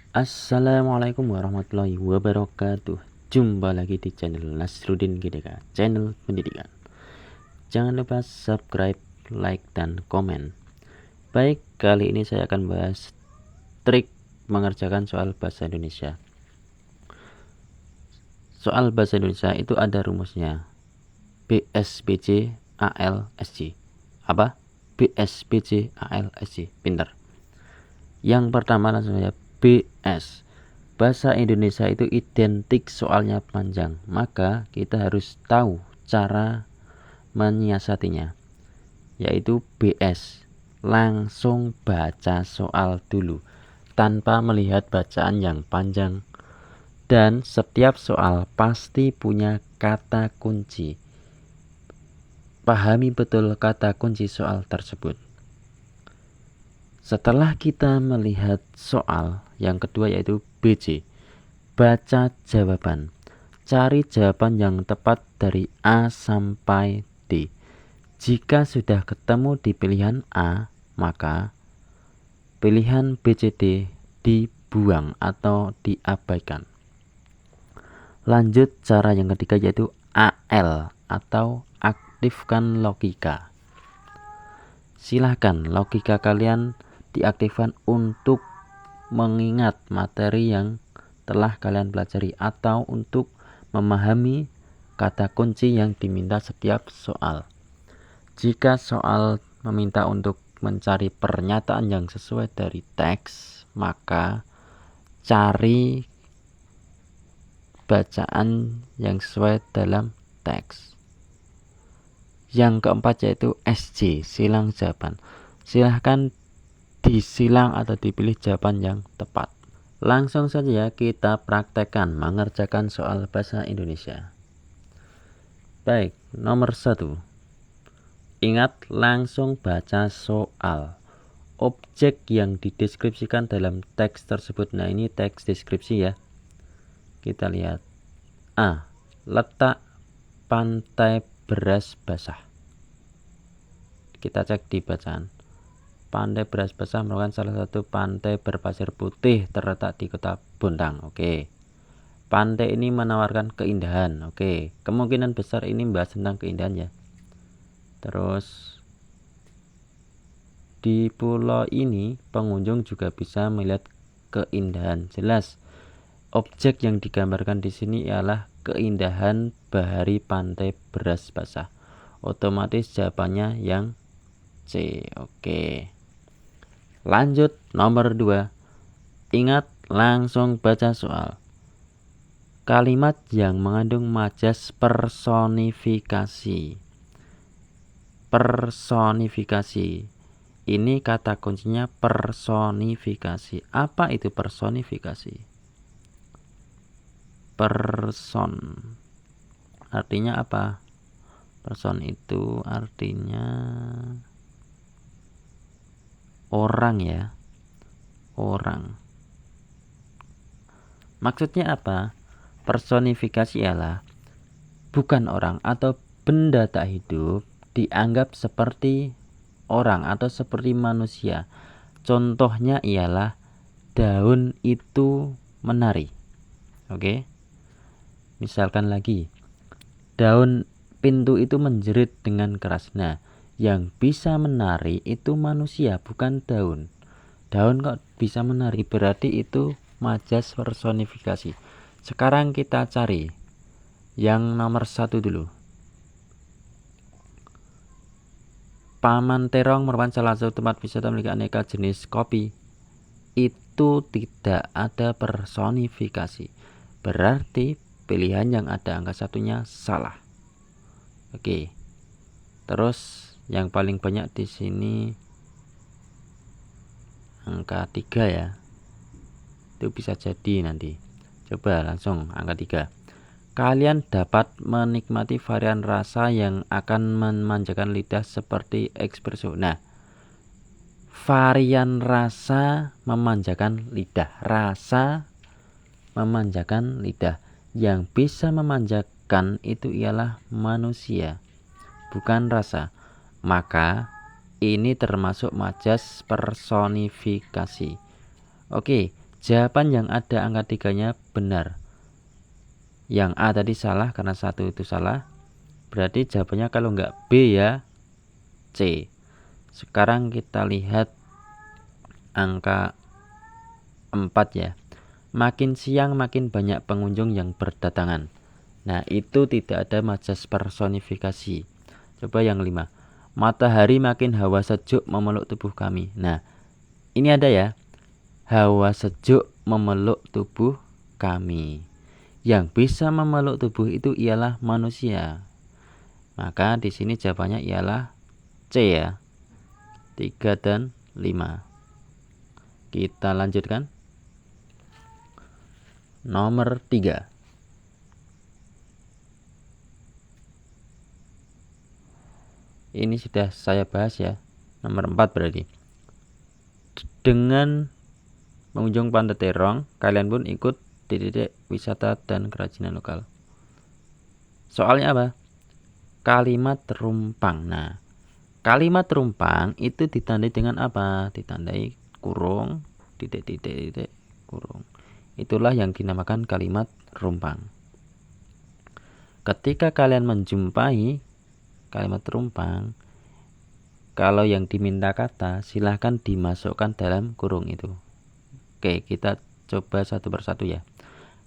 Assalamualaikum warahmatullahi wabarakatuh. Jumpa lagi di channel Nasruddin GDK, channel pendidikan. Jangan lupa subscribe, like, dan komen. Baik, kali ini saya akan bahas trik mengerjakan soal bahasa Indonesia. Soal bahasa Indonesia itu ada rumusnya. BSBC ALSJ. Apa? BSBC ALSJ. Pintar. Yang pertama langsung saja BS. Bahasa Indonesia itu identik soalnya panjang, maka kita harus tahu cara menyiasatinya, yaitu BS. Langsung baca soal dulu tanpa melihat bacaan yang panjang, dan setiap soal pasti punya kata kunci. Pahami betul kata kunci soal tersebut. Setelah kita melihat soal, yang kedua yaitu BC. Baca jawaban. Cari jawaban yang tepat dari A sampai D. Jika sudah ketemu di pilihan A, maka pilihan BCD dibuang atau diabaikan. Lanjut cara yang ketiga yaitu AL atau aktifkan logika. Silahkan logika kalian diaktifkan untuk mengingat materi yang telah kalian pelajari atau untuk memahami kata kunci yang diminta setiap soal. Jika soal meminta untuk mencari pernyataan yang sesuai dari teks, maka cari bacaan yang sesuai dalam teks. Yang keempat yaitu SJ, silang jawaban. Silahkan disilang atau dipilih jawaban yang tepat. Langsung saja kita praktekkan mengerjakan soal bahasa Indonesia. Baik, nomor 1. Ingat, langsung baca soal. Objek yang dideskripsikan dalam teks tersebut. Nah, ini teks deskripsi ya. Kita lihat. A. Letak pantai beras basah. Kita cek di bacaan. Pantai Beras Basah merupakan salah satu pantai berpasir putih terletak di kota Bontang. Oke. Pantai ini menawarkan keindahan. Oke. Kemungkinan besar ini membahas tentang keindahan ya. Terus di pulau ini pengunjung juga bisa melihat keindahan. Jelas. Objek yang digambarkan di sini ialah keindahan bahari Pantai Beras Basah. Otomatis jawabannya yang C. Oke. Lanjut nomor 2. Ingat, langsung baca soal. Kalimat yang mengandung majas personifikasi. Personifikasi. Ini kata kuncinya personifikasi. Apa itu personifikasi? Person. Artinya apa? Person itu artinya orang ya. Orang. Maksudnya apa? Personifikasi ialah bukan orang atau benda tak hidup dianggap seperti orang atau seperti manusia. Contohnya ialah daun itu menari. Oke. Misalkan lagi, daun pintu itu menjerit dengan keras. Nah, yang bisa menari itu manusia, bukan daun. Daun kok bisa menari, berarti itu majas personifikasi. Sekarang kita cari yang nomor 1 dulu. Paman Terong merupakan salah satu tempat wisata memiliki aneka jenis kopi. Itu tidak ada personifikasi. Berarti pilihan yang ada angka satunya salah. Oke. Terus yang paling banyak di sini angka 3 ya. Itu bisa jadi nanti. Coba langsung angka 3. Kalian dapat menikmati varian rasa yang akan memanjakan lidah seperti espresso. Nah, varian rasa memanjakan lidah. Rasa memanjakan lidah. Yang bisa memanjakan itu ialah manusia, bukan rasa. Maka ini termasuk majas personifikasi. Oke, Jawaban yang ada angka 3-nya benar. Yang A tadi salah karena 1 itu salah. Berarti jawabannya kalau enggak B ya C. Sekarang kita lihat angka 4 ya. Makin siang makin banyak pengunjung yang berdatangan. Nah, itu tidak ada majas personifikasi. Coba yang 5. Matahari makin hawa sejuk memeluk tubuh kami. Nah, ini ada ya. Hawa sejuk memeluk tubuh kami. Yang bisa memeluk tubuh itu ialah manusia. Maka di sini jawabannya ialah C ya. 3 dan 5. Kita lanjutkan. Nomor 3. Ini sudah saya bahas ya. Nomor 4 berarti. Dengan mengunjung Pantai Terong, kalian pun ikut titik wisata dan kerajinan lokal. Soalnya apa? Kalimat rumpang. Nah, kalimat rumpang itu ditandai dengan apa? Ditandai kurung, titik kurung. Itulah yang dinamakan kalimat rumpang. Ketika kalian menjumpai kalimat rumpang, kalau yang diminta kata silahkan dimasukkan dalam kurung itu. Oke, kita coba satu persatu ya.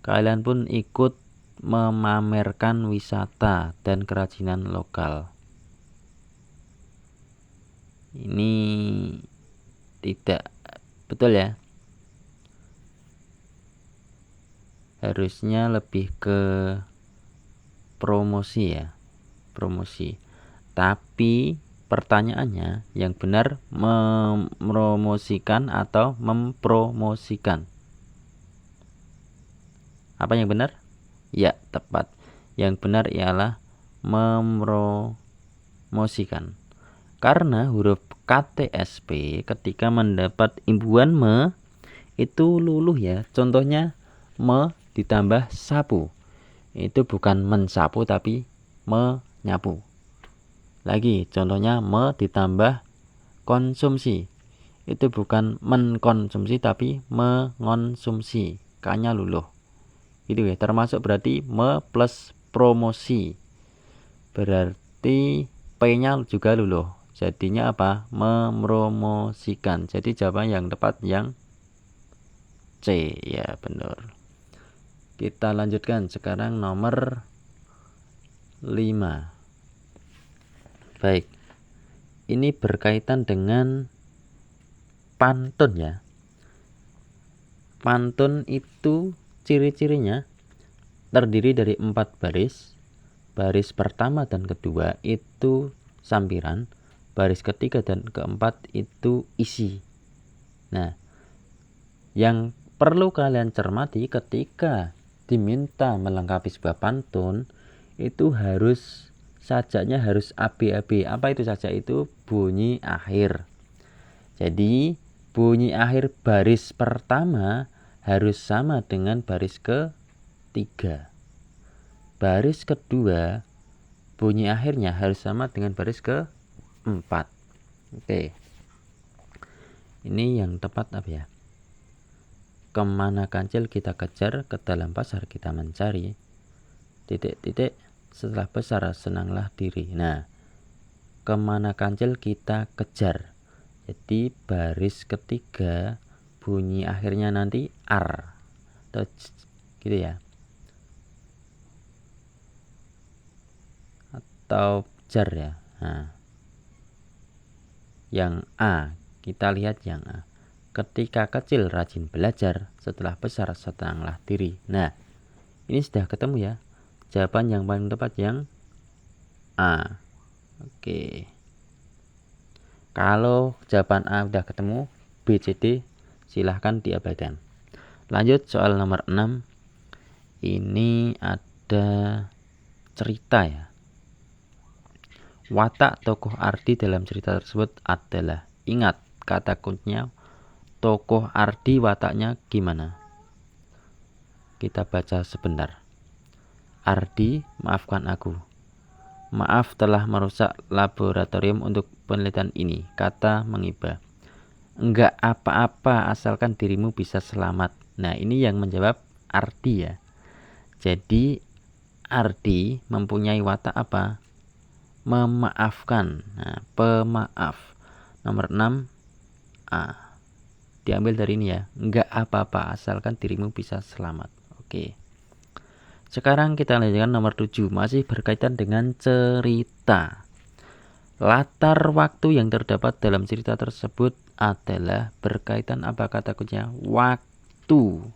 Kalian pun ikut memamerkan wisata dan kerajinan lokal. Ini tidak betul ya. Harusnya lebih ke promosi ya. Promosi. Tapi pertanyaannya yang benar mempromosikan atau mempromosikan? Apa yang benar? Ya, tepat. Yang benar ialah mempromosikan. Karena huruf KTSP ketika mendapat imbuhan me itu luluh ya. Contohnya me ditambah sapu. Itu bukan mensapu tapi menyapu. Lagi contohnya me ditambah konsumsi. Itu bukan mengkonsumsi tapi mengonsumsi. K-nya luluh. Itu ya, termasuk berarti me plus promosi. Berarti P-nya juga luluh. Jadinya apa? Mempromosikan. Jadi jawaban yang tepat yang C. Ya, benar. Kita lanjutkan sekarang nomor 5. Baik. Ini berkaitan dengan pantun ya. Pantun itu ciri-cirinya terdiri dari 4 baris. Baris pertama dan kedua itu sampiran. Baris ketiga dan keempat itu isi. Nah, yang perlu kalian cermati ketika diminta melengkapi sebuah pantun itu harus sajaknya harus AB-AB. Apa itu sajak itu? Bunyi akhir. Jadi bunyi akhir baris pertama harus sama dengan baris ketiga. Baris kedua bunyi akhirnya harus sama dengan baris keempat. Oke. Ini yang tepat apa ya? Kemana kancil kita kejar, ke dalam pasar kita mencari. Titik-titik setelah besar senanglah diri. Nah, kemana kancil kita kejar. Jadi baris ketiga bunyi akhirnya nanti ar atau gitu ya. Atau jar ya. Nah, yang A, kita lihat yang A. Ketika kecil rajin belajar, setelah besar senanglah diri. Nah, ini sudah ketemu ya. Jawaban yang paling tepat yang A. Oke. Kalau jawaban A udah ketemu, B, C, D silahkan diabaikan. Lanjut soal nomor 6. Ini ada cerita ya. Watak tokoh Ardi dalam cerita tersebut adalah, ingat kata kuncinya tokoh Ardi wataknya gimana? Kita baca sebentar. Ardi, maafkan aku. Maaf telah merusak laboratorium untuk penelitian ini. Kata mengibah. Enggak apa-apa asalkan dirimu bisa selamat. Nah, ini yang menjawab Ardi ya. Jadi Ardi mempunyai watak apa? Memaafkan. Nah, pemaaf. Nomor 6 A. Diambil dari ini ya. Enggak apa-apa asalkan dirimu bisa selamat. Oke. Sekarang kita lanjutkan nomor 7. Masih berkaitan dengan cerita. Latar waktu yang terdapat dalam cerita tersebut adalah berkaitan apa kata kuncinya? Waktu.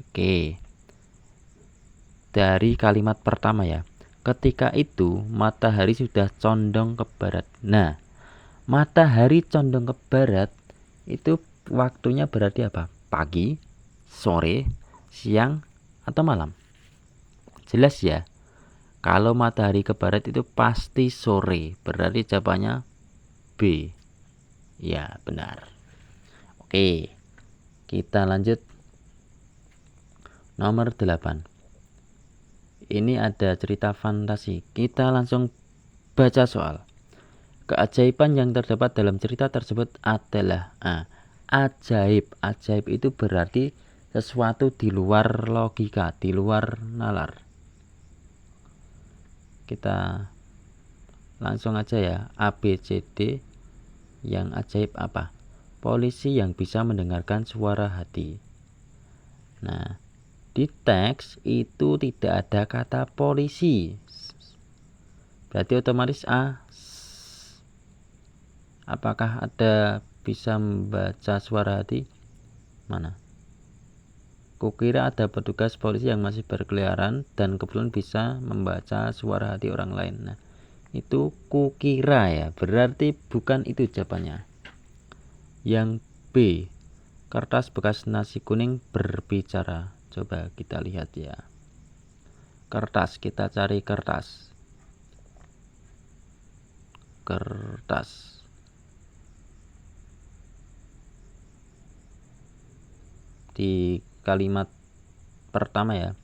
Oke. Dari kalimat pertama ya. Ketika itu matahari sudah condong ke barat. Nah, matahari condong ke barat itu waktunya berarti apa? Pagi, sore, siang, atau malam? Jelas ya. Kalau matahari ke barat itu pasti sore. Berarti jawabannya B. Ya, benar. Oke. Kita lanjut. Nomor 8. Ini ada cerita fantasi. Kita langsung baca soal. Keajaiban yang terdapat dalam cerita tersebut adalah ajaib. Ajaib itu berarti sesuatu di luar logika, di luar nalar. Kita langsung aja ya. A, B, C, D. Yang ajaib apa? Polisi yang bisa mendengarkan suara hati. Nah, di teks itu tidak ada kata polisi. Berarti otomatis A. Apakah ada bisa membaca suara hati? Mana? Kukira ada petugas polisi yang masih berkeliaran dan kebetulan bisa membaca suara hati orang lain. Nah, itu kukira ya. Berarti bukan itu jawabannya. Yang B. Kertas bekas nasi kuning berbicara. Coba kita lihat ya. Kertas, kita cari kertas. Kertas. Di kalimat pertama ya.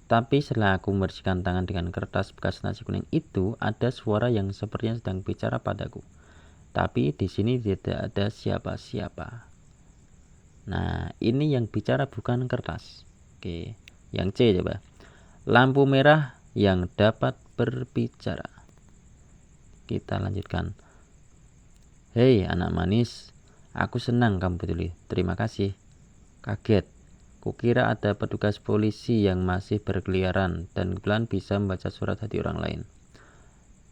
Tapi setelah aku membersihkan tangan dengan kertas bekas nasi kuning itu, ada suara yang sepertinya sedang bicara padaku. Tapi di sini tidak ada siapa-siapa. Nah, ini yang bicara bukan kertas. Oke, yang C coba. Lampu merah yang dapat berbicara. Kita lanjutkan. Hei anak manis, aku senang kamu peduli. Terima kasih. Kaget. Kukira ada petugas polisi yang masih berkeliaran dan kebetulan bisa membaca surat hati orang lain.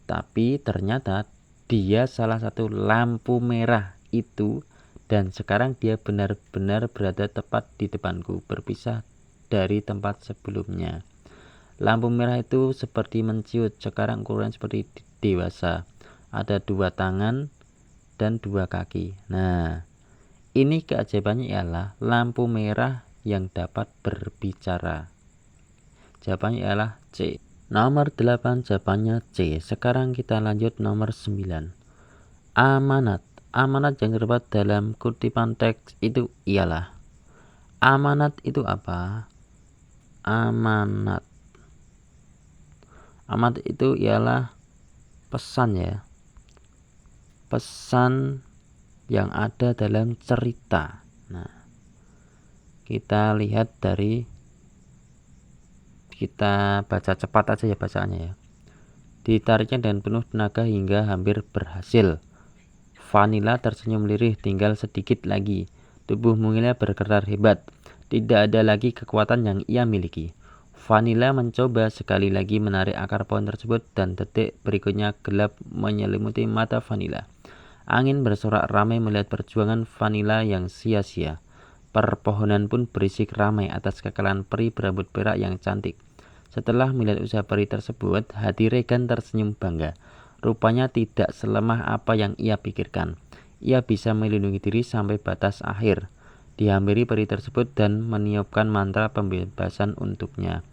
Tapi ternyata dia salah satu lampu merah itu. Dan sekarang dia benar-benar berada tepat di depanku, berpisah dari tempat sebelumnya. Lampu merah itu seperti menciut, sekarang ukuran seperti dewasa. Ada 2 tangan dan 2 kaki. Nah, ini keajaibannya ialah lampu merah yang dapat berbicara. Jawabannya ialah C. Nomor 8 jawabannya C. Sekarang kita lanjut nomor 9. Amanat. Amanat yang terdapat dalam kutipan teks itu ialah. Amanat itu apa? Amanat. Amanat itu ialah pesan ya. Pesan yang ada dalam cerita. Nah, kita lihat dari, kita baca cepat aja ya bacaannya ya. Ditariknya dengan penuh tenaga hingga hampir berhasil. Vanilla tersenyum lirih, tinggal sedikit lagi. Tubuh mungilnya bergetar hebat. Tidak ada lagi kekuatan yang ia miliki. Vanilla mencoba sekali lagi menarik akar pohon tersebut dan detik berikutnya gelap menyelimuti mata Vanilla. Angin bersorak ramai melihat perjuangan Vanilla yang sia-sia. Perpohonan pun berisik ramai atas kekalahan peri berambut perak yang cantik. Setelah melihat usaha peri tersebut, hati Regan tersenyum bangga. Rupanya tidak selemah apa yang ia pikirkan. Ia bisa melindungi diri sampai batas akhir. Dihampiri peri tersebut dan meniupkan mantra pembebasan untuknya.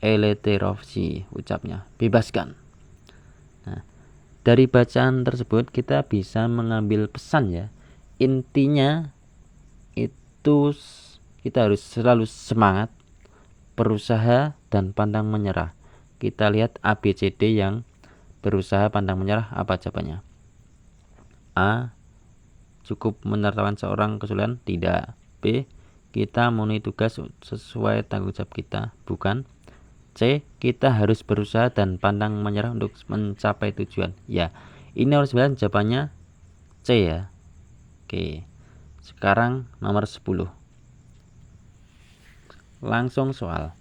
Eleterovsi, ucapnya, bebaskan. Nah, dari bacaan tersebut kita bisa mengambil pesan ya. Intinya itu kita harus selalu semangat, berusaha, dan pantang menyerah. Kita lihat ABCD yang berusaha pantang menyerah, apa jawabannya? A. Cukup menertawakan seorang kesulitan? Tidak. B. kita memenuhi tugas sesuai tanggung jawab kita? Bukan. C. Kita harus berusaha dan pantang menyerah untuk mencapai tujuan. Ya, ini nomor 9 jawabannya C ya. Oke. Sekarang nomor 10. Langsung soal.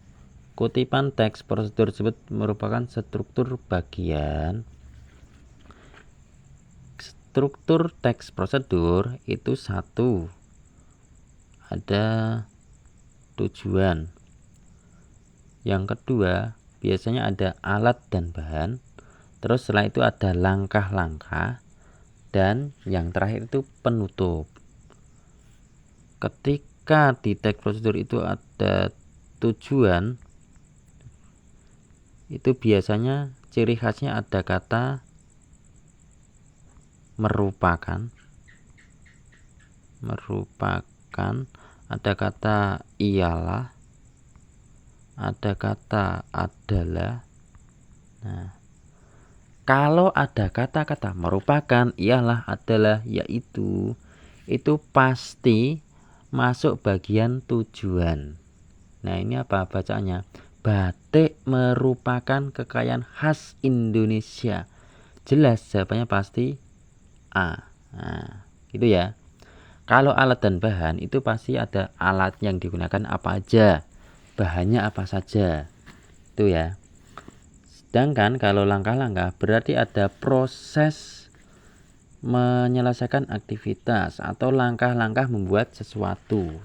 Kutipan teks prosedur tersebut merupakan struktur bagian. Struktur teks prosedur itu satu, ada tujuan. Yang kedua, biasanya ada alat dan bahan. Terus setelah itu ada langkah-langkah. Dan yang terakhir itu penutup. Ketika di teks prosedur itu ada tujuan, itu biasanya ciri khasnya ada kata merupakan, ada kata ialah, ada kata adalah. Nah, kalau ada kata-kata merupakan, ialah, adalah, yaitu, itu pasti masuk bagian tujuan. Nah, ini apa bacaannya? Batik merupakan kekayaan khas Indonesia. Jelas jawabannya pasti A. Nah, gitu ya. Kalau alat dan bahan itu pasti ada alat yang digunakan apa aja, bahannya apa saja. Itu ya. Sedangkan kalau langkah-langkah berarti ada proses menyelesaikan aktivitas atau langkah-langkah membuat sesuatu.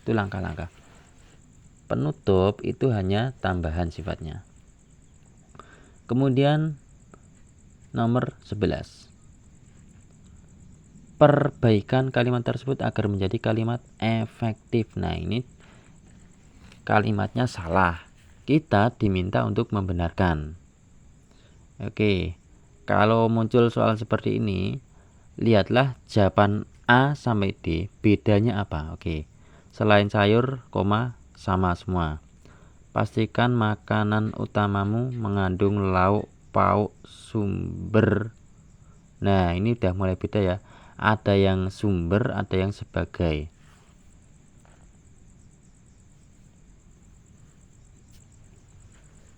Itu langkah-langkah. Penutup itu hanya tambahan sifatnya. Kemudian nomor 11. Perbaikan kalimat tersebut agar menjadi kalimat efektif. Nah, ini kalimatnya salah. Kita diminta untuk membenarkan. Oke. Kalau muncul soal seperti ini, lihatlah jawaban A sampai D, bedanya apa? Oke. Selain sayur, sama semua. Pastikan makanan utamamu mengandung lauk pauk sumber. Nah, ini udah mulai beda ya. Ada yang sumber, ada yang sebagai.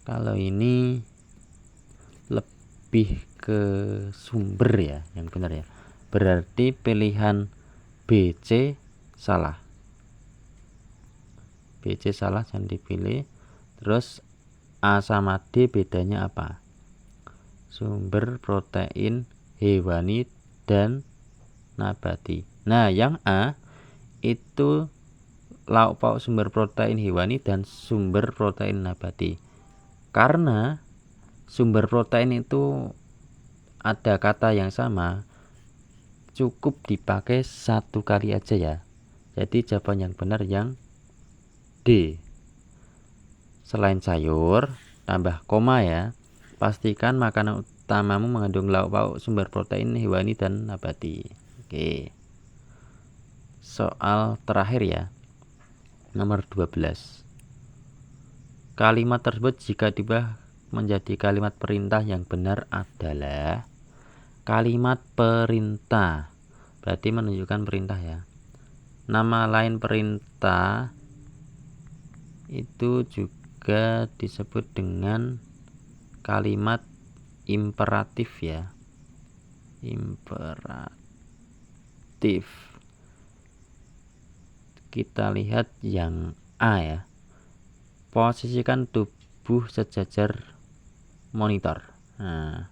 Kalau ini lebih ke sumber ya, yang benar ya. Berarti pilihan BC salah. BC salah, jangan dipilih. Terus A sama D bedanya apa? Sumber protein hewani dan nabati. Nah, yang A itu lauk pauk sumber protein hewani dan sumber protein nabati. Karena sumber protein itu ada kata yang sama, cukup dipakai satu kali aja ya. Jadi jawaban yang benar yang D. Selain sayur, tambah koma ya. Pastikan makanan utamamu mengandung lauk pauk sumber protein hewani dan nabati. Oke. Soal terakhir ya. Nomor 12. Kalimat tersebut jika diubah menjadi kalimat perintah yang benar adalah kalimat perintah. Berarti menunjukkan perintah ya. Nama lain perintah itu juga disebut dengan kalimat imperatif ya. Imperatif. Kita lihat yang A ya. Posisikan tubuh sejajar monitor. Nah,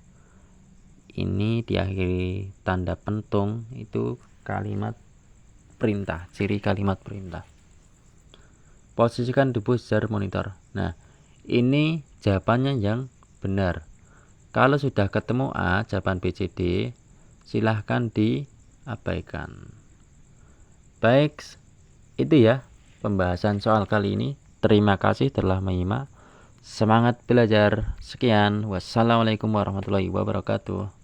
ini diakhiri tanda pentung, itu kalimat perintah, ciri kalimat perintah. Posisikan tubuh sejajar monitor. Nah, ini jawabannya yang benar. Kalau sudah ketemu A, jawaban B, C, D, silahkan diabaikan. Baik, itu ya pembahasan soal kali ini. Terima kasih telah menyimak. Semangat belajar. Sekian. Wassalamualaikum warahmatullahi wabarakatuh.